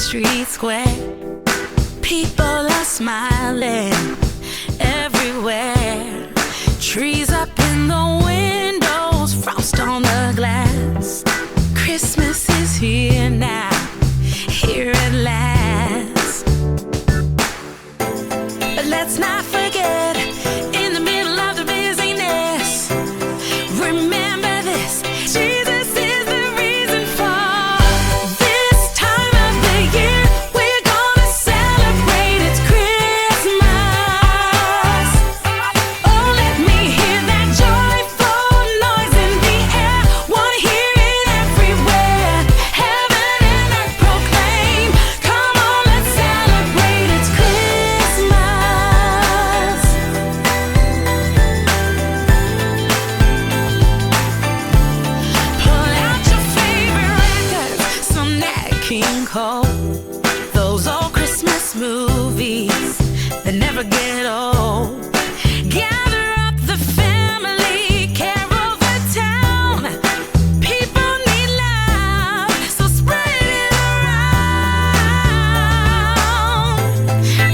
street square. People are smiling everywhere. Trees up in the windows, frost on the glass. Christmas is here now, here at last. But let's not forget, in the middle of the busyness, remember this: Jesus is the reason for this time of the year. We're gonna celebrate, it's Christmas. Oh, let me hear that joyful noise in the air. Wanna hear it everywhere. Heaven and earth proclaim. Come on, let's celebrate, it's Christmas. Pull out your favorite records, some Nat King Cole, those old Christmas movies that never get old. Gather up the family, carol the town. People need love, so spread it around.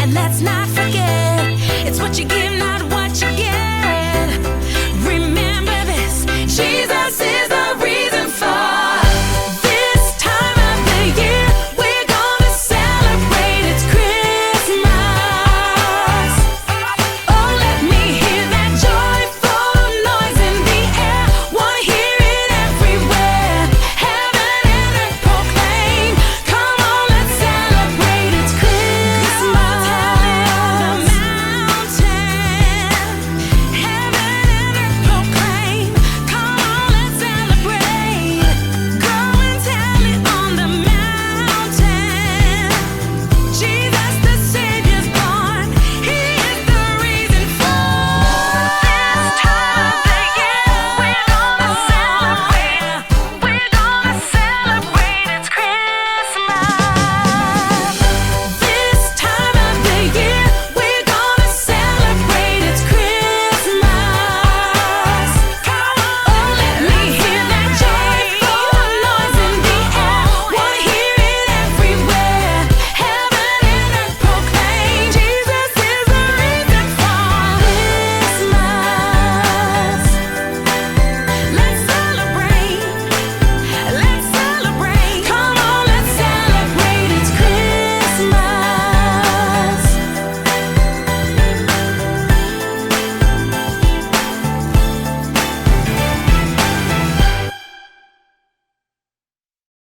And let's not forget, it's what you give, not